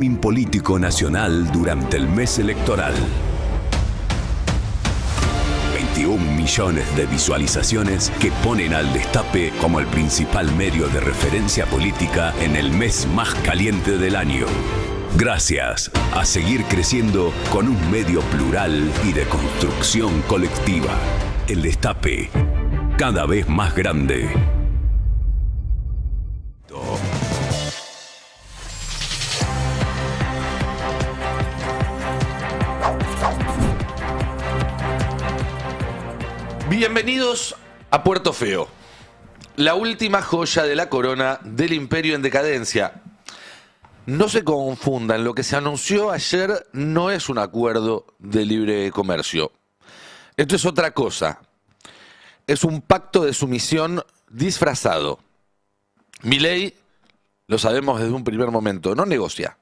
Político nacional durante el mes electoral. 21 millones de visualizaciones que ponen al Destape como el principal medio de referencia política en el mes más caliente del año. Gracias a seguir creciendo con un medio plural y de construcción colectiva. El Destape, cada vez más grande. Bienvenidos a Puerto Feo, la última joya de la corona del imperio en decadencia. No se confundan, lo que se anunció ayer no es un acuerdo de libre comercio. Esto es otra cosa. Es un pacto de sumisión disfrazado. Milei, lo sabemos desde un primer momento, no negocia.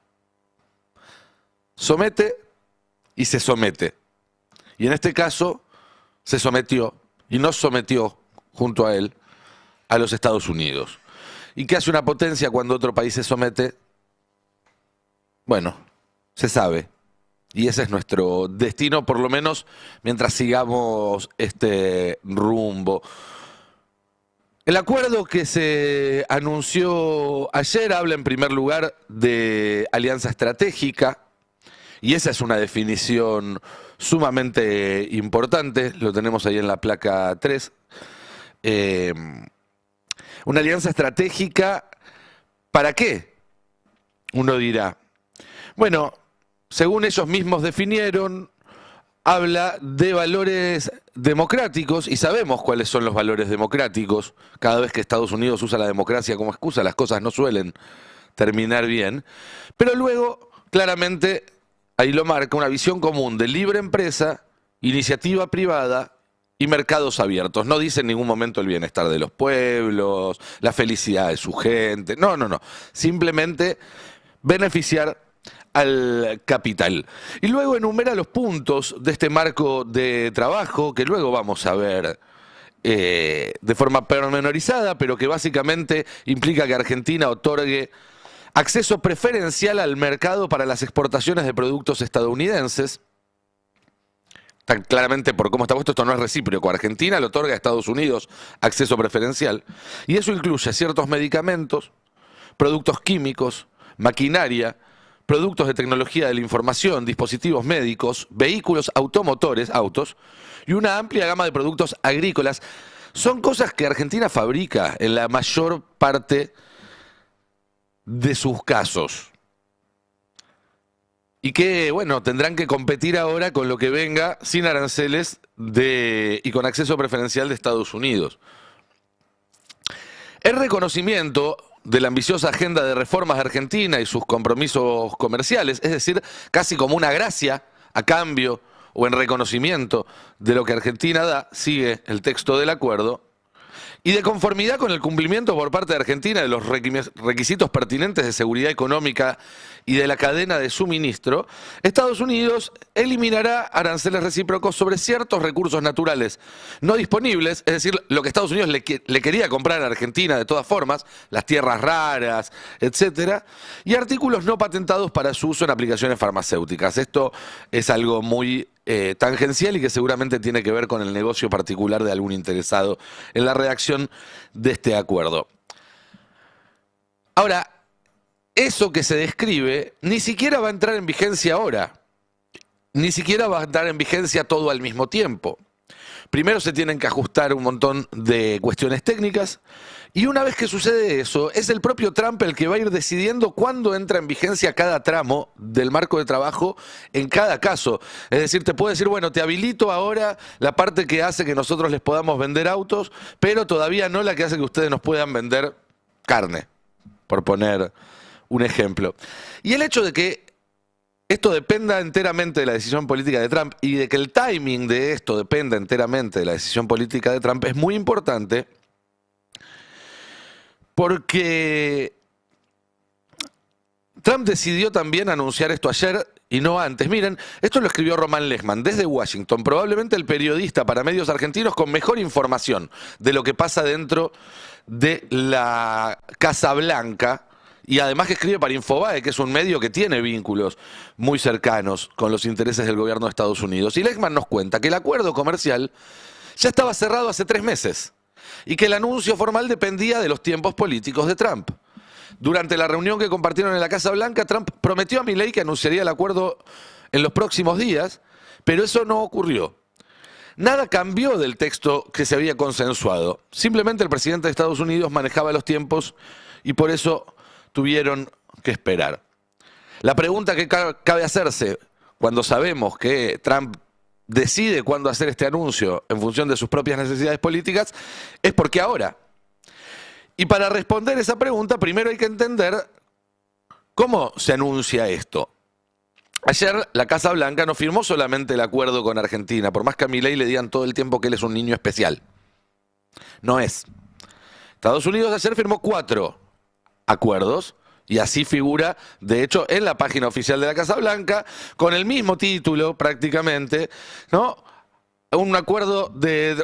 Somete y se somete. Y en este caso se sometió y nos sometió junto a él a los Estados Unidos. ¿Y qué hace una potencia cuando otro país se somete? Bueno, se sabe. Y ese es nuestro destino, por lo menos mientras sigamos este rumbo. El acuerdo que se anunció ayer habla en primer lugar de alianza estratégica, y esa es una definición sumamente importante, lo tenemos ahí en la placa 3. Una alianza estratégica, ¿para qué? Uno dirá. Bueno, según ellos mismos definieron, habla de valores democráticos, y sabemos cuáles son los valores democráticos. Cada vez que Estados Unidos usa la democracia como excusa, las cosas no suelen terminar bien. Pero luego, claramente, ahí lo marca, una visión común de libre empresa, iniciativa privada y mercados abiertos. No dice en ningún momento el bienestar de los pueblos, la felicidad de su gente. No. Simplemente beneficiar al capital. Y luego enumera los puntos de este marco de trabajo que luego vamos a ver de forma pormenorizada, pero que básicamente implica que Argentina otorgue acceso preferencial al mercado para las exportaciones de productos estadounidenses. Tan claramente, por cómo está puesto, esto no es recíproco. Argentina le otorga a Estados Unidos acceso preferencial. Y eso incluye ciertos medicamentos, productos químicos, maquinaria, productos de tecnología de la información, dispositivos médicos, vehículos automotores, autos, y una amplia gama de productos agrícolas. Son cosas que Argentina fabrica en la mayor parte de sus casos. Y que, bueno, tendrán que competir ahora con lo que venga sin aranceles y con acceso preferencial de Estados Unidos. El reconocimiento de la ambiciosa agenda de reformas de Argentina y sus compromisos comerciales, es decir, casi como una gracia a cambio o en reconocimiento de lo que Argentina da, sigue el texto del acuerdo, y de conformidad con el cumplimiento por parte de Argentina de los requisitos pertinentes de seguridad económica y de la cadena de suministro, Estados Unidos eliminará aranceles recíprocos sobre ciertos recursos naturales no disponibles, es decir, lo que Estados Unidos le quería comprar a Argentina de todas formas, las tierras raras, etcétera, y artículos no patentados para su uso en aplicaciones farmacéuticas. Esto es algo muy tangencial y que seguramente tiene que ver con el negocio particular de algún interesado en la redacción de este acuerdo. Ahora, eso que se describe ni siquiera va a entrar en vigencia ahora, ni siquiera va a entrar en vigencia todo al mismo tiempo. Primero se tienen que ajustar un montón de cuestiones técnicas, y una vez que sucede eso, es el propio Trump el que va a ir decidiendo cuándo entra en vigencia cada tramo del marco de trabajo en cada caso. Es decir, te puede decir, bueno, te habilito ahora la parte que hace que nosotros les podamos vender autos, pero todavía no la que hace que ustedes nos puedan vender carne, por poner un ejemplo. Y el hecho de que esto dependa enteramente de la decisión política de Trump y de que el timing de esto dependa enteramente de la decisión política de Trump es muy importante, porque Trump decidió también anunciar esto ayer y no antes. Miren, esto lo escribió Román Lechman desde Washington, probablemente el periodista para medios argentinos con mejor información de lo que pasa dentro de la Casa Blanca y además que escribe para Infobae, que es un medio que tiene vínculos muy cercanos con los intereses del gobierno de Estados Unidos. Y Lehman nos cuenta que el acuerdo comercial ya estaba cerrado hace 3 meses y que el anuncio formal dependía de los tiempos políticos de Trump. Durante la reunión que compartieron en la Casa Blanca, Trump prometió a Milei que anunciaría el acuerdo en los próximos días, pero eso no ocurrió. Nada cambió del texto que se había consensuado. Simplemente el presidente de Estados Unidos manejaba los tiempos y por eso tuvieron que esperar. La pregunta que cabe hacerse cuando sabemos que Trump decide cuándo hacer este anuncio en función de sus propias necesidades políticas es ¿por qué ahora? Y para responder esa pregunta, primero hay que entender cómo se anuncia esto. Ayer la Casa Blanca no firmó solamente el acuerdo con Argentina, por más que a Milei le digan todo el tiempo que él es un niño especial. No es. Estados Unidos ayer firmó 4 acuerdos, y así figura, de hecho, en la página oficial de la Casa Blanca, con el mismo título prácticamente, ¿no? Un acuerdo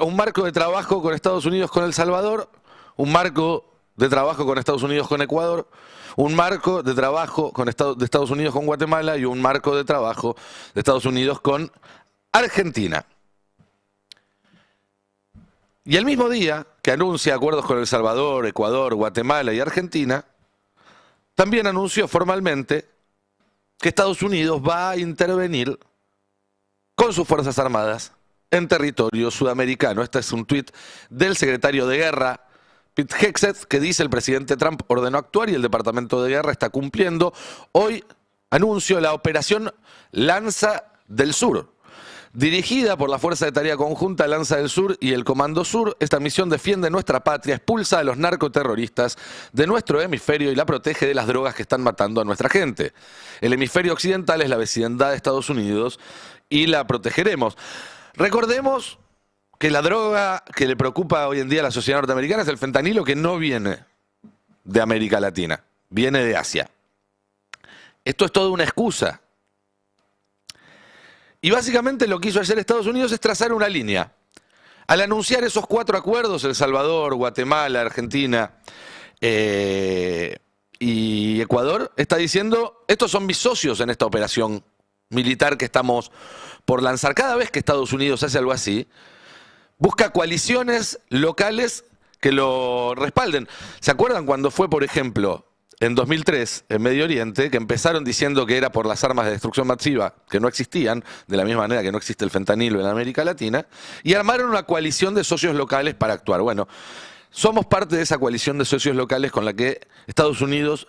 un marco de trabajo con Estados Unidos con El Salvador, un marco de trabajo con Estados Unidos con Ecuador, un marco de trabajo de Estados Unidos con Guatemala y un marco de trabajo de Estados Unidos con Argentina. Y el mismo día que anuncia acuerdos con El Salvador, Ecuador, Guatemala y Argentina, también anunció formalmente que Estados Unidos va a intervenir con sus Fuerzas Armadas en territorio sudamericano. Este es un tuit del secretario de Guerra, Pete Hegseth, que dice: el presidente Trump ordenó actuar y el Departamento de Guerra está cumpliendo. Hoy anunció la operación Lanza del Sur. Dirigida por la Fuerza de Tarea Conjunta Lanza del Sur y el Comando Sur, esta misión defiende nuestra patria, expulsa a los narcoterroristas de nuestro hemisferio y la protege de las drogas que están matando a nuestra gente. El hemisferio occidental es la vecindad de Estados Unidos y la protegeremos. Recordemos que la droga que le preocupa hoy en día a la sociedad norteamericana es el fentanilo, que no viene de América Latina, viene de Asia. Esto es toda una excusa. Y básicamente lo que hizo ayer Estados Unidos es trazar una línea. Al anunciar esos 4 acuerdos, El Salvador, Guatemala, Argentina y Ecuador, está diciendo: estos son mis socios en esta operación militar que estamos por lanzar. Cada vez que Estados Unidos hace algo así, busca coaliciones locales que lo respalden. ¿Se acuerdan cuando fue, por ejemplo, en 2003, en Medio Oriente, que empezaron diciendo que era por las armas de destrucción masiva, que no existían, de la misma manera que no existe el fentanilo en América Latina, y armaron una coalición de socios locales para actuar? Bueno, somos parte de esa coalición de socios locales con la que Estados Unidos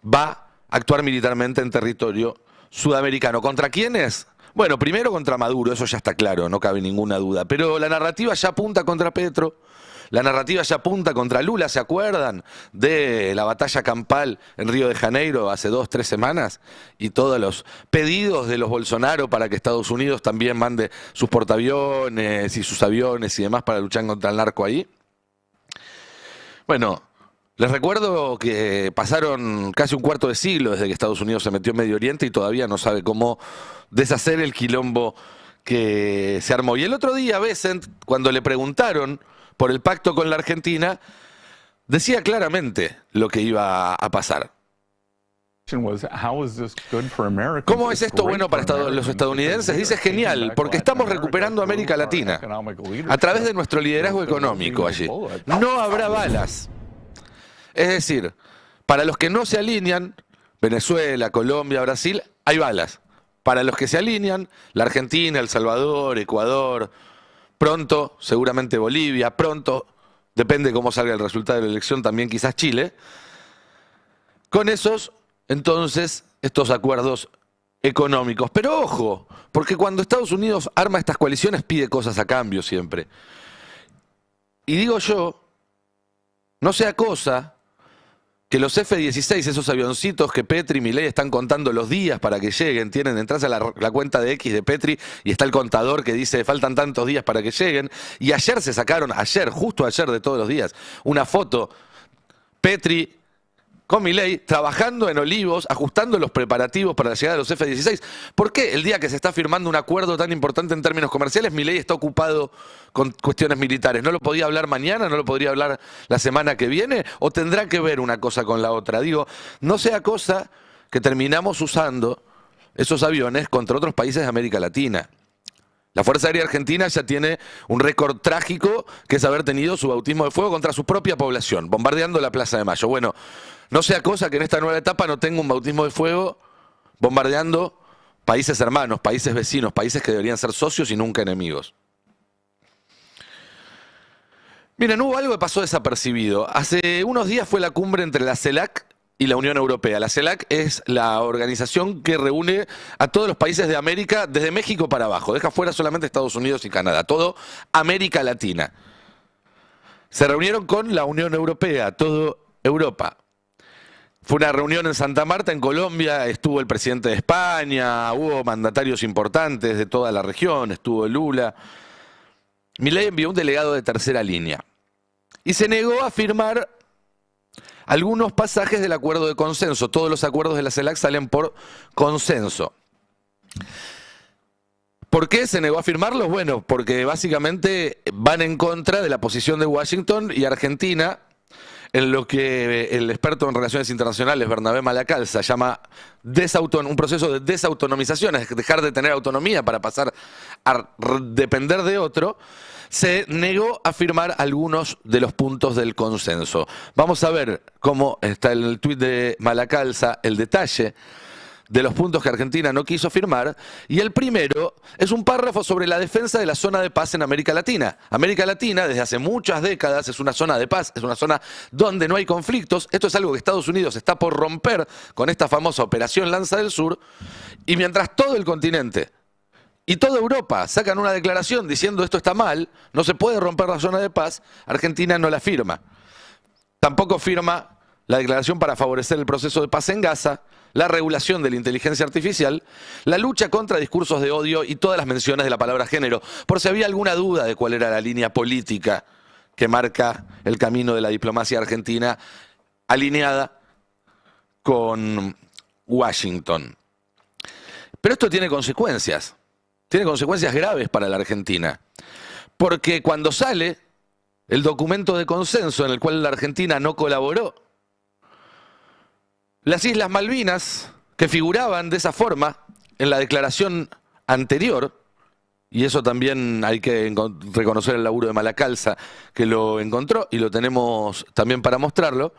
va a actuar militarmente en territorio sudamericano. ¿Contra quiénes? Bueno, primero contra Maduro, eso ya está claro, no cabe ninguna duda. Pero la narrativa ya apunta contra Petro, la narrativa ya apunta contra Lula. ¿Se acuerdan de la batalla campal en Río de Janeiro hace 2 o 3 semanas? Y todos los pedidos de los Bolsonaro para que Estados Unidos también mande sus portaaviones y sus aviones y demás para luchar contra el narco ahí. Bueno, les recuerdo que pasaron casi un cuarto de siglo desde que Estados Unidos se metió en Medio Oriente y todavía no sabe cómo deshacer el quilombo que se armó. Y el otro día, Bessent, cuando le preguntaron por el pacto con la Argentina, decía claramente lo que iba a pasar. ¿Cómo es esto bueno para los estadounidenses? Dice: genial, porque estamos recuperando América Latina a través de nuestro liderazgo económico allí. No habrá balas. Es decir, para los que no se alinean, Venezuela, Colombia, Brasil, hay balas. Para los que se alinean, la Argentina, El Salvador, Ecuador, pronto, seguramente Bolivia, pronto, depende cómo salga el resultado de la elección, también quizás Chile. Con esos, entonces, estos acuerdos económicos. Pero ojo, porque cuando Estados Unidos arma estas coaliciones pide cosas a cambio siempre. Y digo yo, no sea cosa que los F-16, esos avioncitos que Petri y Milei están contando los días para que lleguen, tienen, entras a la cuenta de X de Petri y está el contador que dice faltan tantos días para que lleguen. Y ayer se sacaron, justo ayer de todos los días, una foto, Petri con Milei, trabajando en Olivos, ajustando los preparativos para la llegada de los F-16. ¿Por qué el día que se está firmando un acuerdo tan importante en términos comerciales, Milei está ocupado con cuestiones militares? ¿No lo podía hablar mañana? ¿No lo podría hablar la semana que viene? ¿O tendrá que ver una cosa con la otra? Digo, no sea cosa que terminamos usando esos aviones contra otros países de América Latina. La Fuerza Aérea Argentina ya tiene un récord trágico, que es haber tenido su bautismo de fuego contra su propia población, bombardeando la Plaza de Mayo. Bueno, no sea cosa que en esta nueva etapa no tenga un bautismo de fuego bombardeando países hermanos, países vecinos, países que deberían ser socios y nunca enemigos. Miren, hubo algo que pasó desapercibido. Hace unos días fue la cumbre entre la CELAC y la Unión Europea. La CELAC es la organización que reúne a todos los países de América, desde México para abajo. Deja fuera solamente Estados Unidos y Canadá, todo América Latina. Se reunieron con la Unión Europea, todo Europa. Fue una reunión en Santa Marta, en Colombia, estuvo el presidente de España, hubo mandatarios importantes de toda la región, estuvo Lula. Milei envió un delegado de tercera línea y se negó a firmar algunos pasajes del acuerdo de consenso. Todos los acuerdos de la CELAC salen por consenso. ¿Por qué se negó a firmarlos? Bueno, porque básicamente van en contra de la posición de Washington y Argentina en lo que el experto en relaciones internacionales, Bernabé Malacalza, llama un proceso de desautonomización, es dejar de tener autonomía para pasar a depender de otro. Se negó a firmar algunos de los puntos del consenso. Vamos a ver cómo está en el tuit de Malacalza el detalle de los puntos que Argentina no quiso firmar, y el primero es un párrafo sobre la defensa de la zona de paz en América Latina. América Latina desde hace muchas décadas es una zona de paz, es una zona donde no hay conflictos. Esto es algo que Estados Unidos está por romper con esta famosa Operación Lanza del Sur, y mientras todo el continente y toda Europa sacan una declaración diciendo esto está mal, no se puede romper la zona de paz, Argentina no la firma. Tampoco firma la declaración para favorecer el proceso de paz en Gaza, la regulación de la inteligencia artificial, la lucha contra discursos de odio y todas las menciones de la palabra género, por si había alguna duda de cuál era la línea política que marca el camino de la diplomacia argentina alineada con Washington. Pero esto tiene consecuencias graves para la Argentina, porque cuando sale el documento de consenso en el cual la Argentina no colaboró, las Islas Malvinas, que figuraban de esa forma en la declaración anterior, y eso también hay que reconocer el laburo de Malacalza, que lo encontró y lo tenemos también para mostrarlo,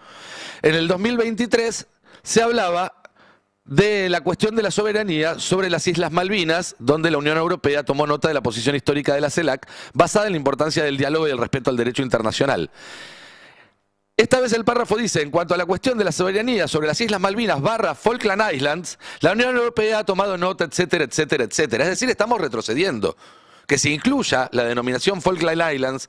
en el 2023 se hablaba de la cuestión de la soberanía sobre las Islas Malvinas, donde la Unión Europea tomó nota de la posición histórica de la CELAC, basada en la importancia del diálogo y el respeto al derecho internacional. Esta vez el párrafo dice, en cuanto a la cuestión de la soberanía sobre las Islas Malvinas / Falkland Islands, la Unión Europea ha tomado nota, etcétera, etcétera, etcétera. Es decir, estamos retrocediendo. Que se incluya la denominación Falkland Islands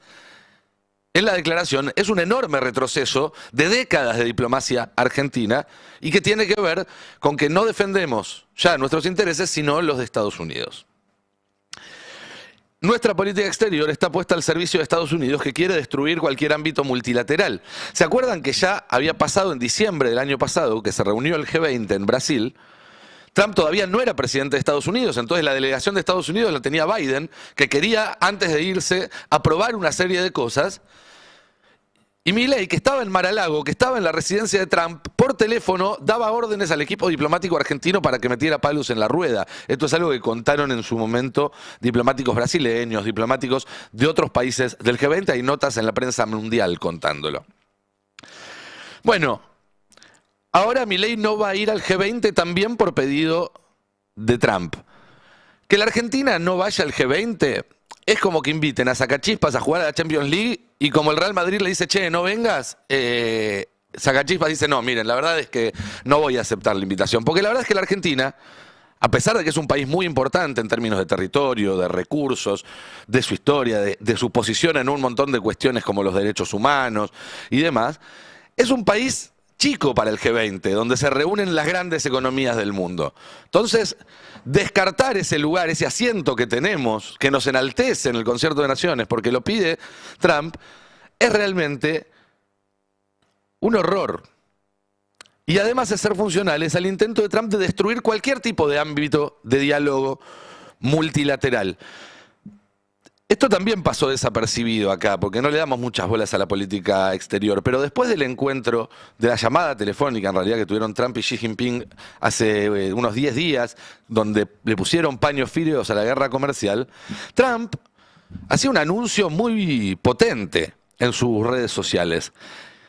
en la declaración es un enorme retroceso de décadas de diplomacia argentina y que tiene que ver con que no defendemos ya nuestros intereses, sino los de Estados Unidos. Nuestra política exterior está puesta al servicio de Estados Unidos, que quiere destruir cualquier ámbito multilateral. ¿Se acuerdan que ya había pasado en diciembre del año pasado, que se reunió el G20 en Brasil? Trump todavía no era presidente de Estados Unidos, entonces la delegación de Estados Unidos la tenía Biden, que quería, antes de irse, aprobar una serie de cosas. Y Milei, que estaba en Mar-a-Lago, que estaba en la residencia de Trump, por teléfono daba órdenes al equipo diplomático argentino para que metiera palos en la rueda. Esto es algo que contaron en su momento diplomáticos brasileños, diplomáticos de otros países del G20. Hay notas en la prensa mundial contándolo. Bueno, ahora Milei no va a ir al G20 también por pedido de Trump. Que la Argentina no vaya al G20 es como que inviten a Sacachispas a jugar a la Champions League y como el Real Madrid le dice, che, no vengas, Sacachispas dice, no, miren, la verdad es que no voy a aceptar la invitación. Porque la verdad es que la Argentina, a pesar de que es un país muy importante en términos de territorio, de recursos, de su historia, de su posición en un montón de cuestiones como los derechos humanos y demás, es un país chico para el G20, donde se reúnen las grandes economías del mundo. Entonces, descartar ese lugar, ese asiento que tenemos, que nos enaltece en el Concierto de Naciones, porque lo pide Trump, es realmente un horror. y además de ser funcionales al intento de Trump de destruir cualquier tipo de ámbito de diálogo multilateral. Esto también pasó desapercibido acá, porque no le damos muchas bolas a la política exterior, pero después del encuentro, de la llamada telefónica en realidad que tuvieron Trump y Xi Jinping hace unos 10 días, donde le pusieron paños fríos a la guerra comercial, Trump hacía un anuncio muy potente en sus redes sociales,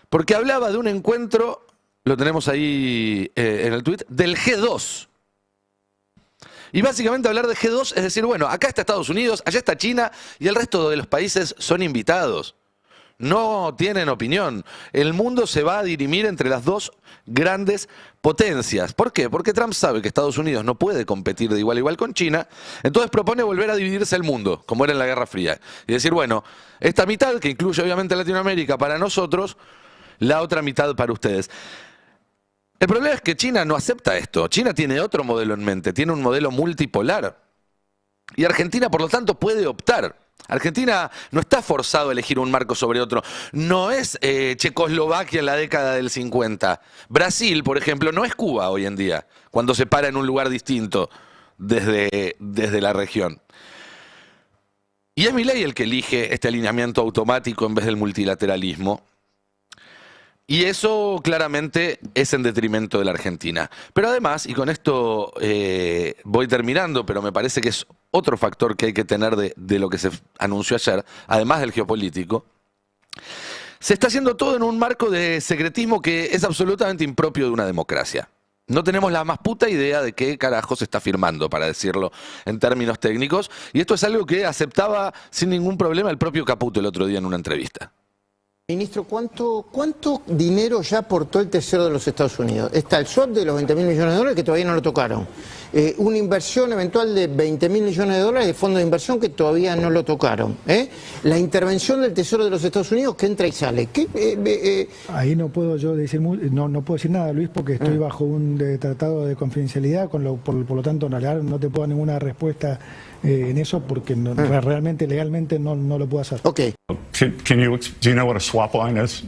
porque hablaba de un encuentro, lo tenemos ahí en el tweet, del G2. Y básicamente hablar de G2 es decir, bueno, acá está Estados Unidos, allá está China y el resto de los países son invitados. No tienen opinión. El mundo se va a dirimir entre las dos grandes potencias. ¿Por qué? Porque Trump sabe que Estados Unidos no puede competir de igual a igual con China, entonces propone volver a dividirse el mundo, como era en la Guerra Fría. Y decir, bueno, esta mitad, que incluye obviamente Latinoamérica para nosotros, la otra mitad para ustedes. El problema es que China no acepta esto. China tiene otro modelo en mente, tiene un modelo multipolar. Y Argentina, por lo tanto, puede optar. Argentina no está forzado a elegir un marco sobre otro. No es Checoslovaquia en la década del 50. Brasil, por ejemplo, no es Cuba hoy en día, cuando se para en un lugar distinto desde la región. Y es Milei el que elige este alineamiento automático en vez del multilateralismo. Y eso claramente es en detrimento de la Argentina. Pero además, y con esto voy terminando, pero me parece que es otro factor que hay que tener de lo que se anunció ayer, además del geopolítico, se está haciendo todo en un marco de secretismo que es absolutamente impropio de una democracia. No tenemos la más puta idea de qué carajo se está firmando, para decirlo en términos técnicos, y esto es algo que aceptaba sin ningún problema el propio Caputo el otro día en una entrevista. Ministro, ¿cuánto dinero ya aportó el Tesoro de los Estados Unidos? Está el swap de los 20.000 millones de dólares que todavía no lo tocaron. Una inversión eventual de 20.000 millones de dólares de fondos de inversión que todavía no lo tocaron. La intervención del Tesoro de los Estados Unidos que entra y sale. Ahí no puedo yo decir no puedo decir nada, Luis, porque estoy bajo un tratado de confidencialidad, por lo tanto no te puedo dar ninguna respuesta en eso, porque realmente legalmente no lo puedo hacer. Okay. Do you know what a swap line is?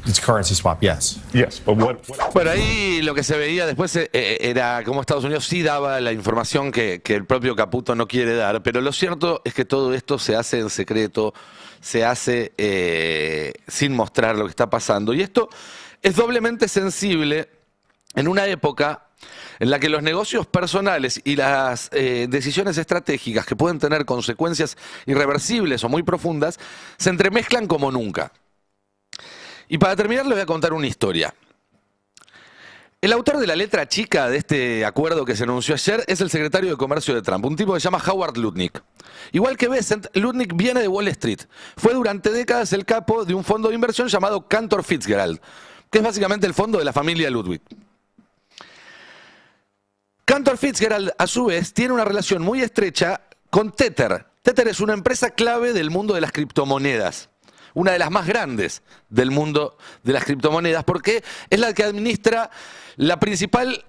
It's a currency swap, yes. Yes, but what... Bueno, ahí lo que se veía después era cómo Estados Unidos sí daba la información que el propio Caputo no quiere dar, pero lo cierto es que todo esto se hace en secreto, se hace sin mostrar lo que está pasando. Y esto es doblemente sensible en una época en la que los negocios personales y las decisiones estratégicas que pueden tener consecuencias irreversibles o muy profundas se entremezclan como nunca. Y para terminar les voy a contar una historia. El autor de la letra chica de este acuerdo que se anunció ayer es el secretario de Comercio de Trump, un tipo que se llama Howard Lutnick. Igual que Bessent, Lutnick viene de Wall Street. Fue durante décadas el capo de un fondo de inversión llamado Cantor Fitzgerald, que es básicamente el fondo de la familia Ludwig. Cantor Fitzgerald, a su vez, tiene una relación muy estrecha con Tether. Tether es una empresa clave del mundo de las criptomonedas. Una de las más grandes del mundo de las criptomonedas, porque es la que administra la principal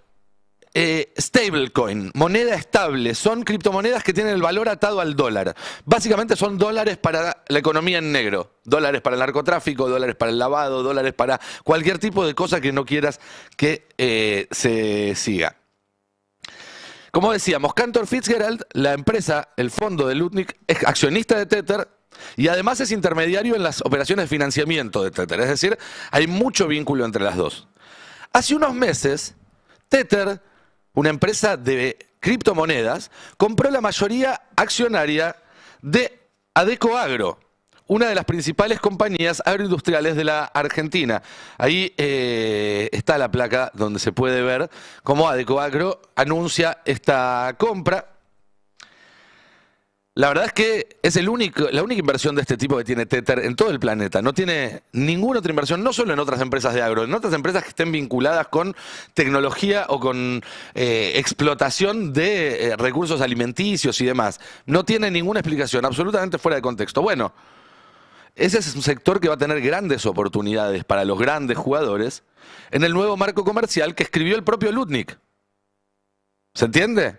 stablecoin, moneda estable. Son criptomonedas que tienen el valor atado al dólar. Básicamente son dólares para la economía en negro, dólares para el narcotráfico, dólares para el lavado, dólares para cualquier tipo de cosa que no quieras que se siga. Como decíamos, Cantor Fitzgerald, la empresa, el fondo de Lutnick, es accionista de Tether y además es intermediario en las operaciones de financiamiento de Tether. Es decir, hay mucho vínculo entre las dos. Hace unos meses, Tether, una empresa de criptomonedas, compró la mayoría accionaria de Adecoagro, una de las principales compañías agroindustriales de la Argentina. Ahí está la placa donde se puede ver cómo Adecoagro anuncia esta compra. La verdad es que es la única inversión de este tipo que tiene Tether en todo el planeta. No tiene ninguna otra inversión, no solo en otras empresas de agro, en otras empresas que estén vinculadas con tecnología o con explotación de recursos alimenticios y demás. No tiene ninguna explicación, absolutamente fuera de contexto. Bueno, ese es un sector que va a tener grandes oportunidades para los grandes jugadores en el nuevo marco comercial que escribió el propio Lutnick. ¿Se entiende?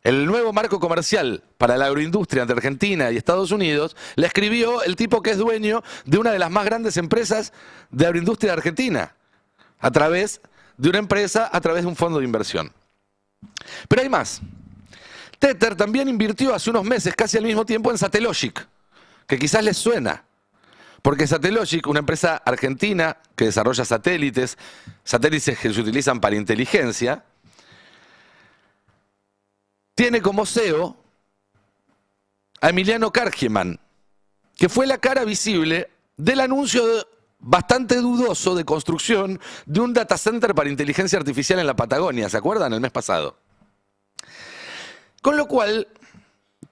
El nuevo marco comercial para la agroindustria entre Argentina y Estados Unidos la escribió el tipo que es dueño de una de las más grandes empresas de agroindustria de Argentina. a través de una empresa, a través de un fondo de inversión. Pero hay más. Tether también invirtió hace unos meses, casi al mismo tiempo, en Satellogic, que quizás les suena. Porque Satellogic, una empresa argentina que desarrolla satélites que se utilizan para inteligencia, tiene como CEO a Emiliano Kargieman, que fue la cara visible del anuncio bastante dudoso de construcción de un data center para inteligencia artificial en la Patagonia, ¿se acuerdan? El mes pasado. Con lo cual,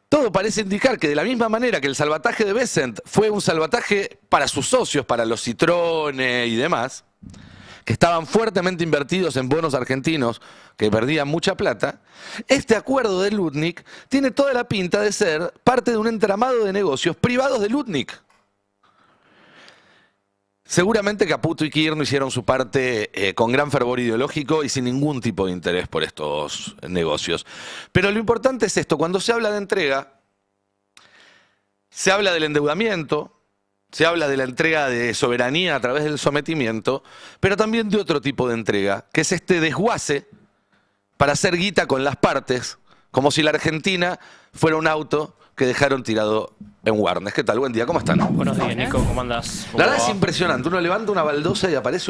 todo parece indicar que de la misma manera que el salvataje de Bessent fue un salvataje para sus socios, para los Citroën y demás, que estaban fuertemente invertidos en bonos argentinos que perdían mucha plata, este acuerdo de Lutnick tiene toda la pinta de ser parte de un entramado de negocios privados de Lutnick. Seguramente Caputo y Kirchner hicieron su parte con gran fervor ideológico y sin ningún tipo de interés por estos negocios. Pero lo importante es esto, cuando se habla de entrega, se habla del endeudamiento, se habla de la entrega de soberanía a través del sometimiento, pero también de otro tipo de entrega, que es este desguace para hacer guita con las partes, como si la Argentina fuera un auto que dejaron tirado en Warnes. ¿Qué tal? Buen día, ¿cómo están? Buenos días, Nico, ¿cómo andás? La verdad es impresionante, uno levanta una baldosa y aparece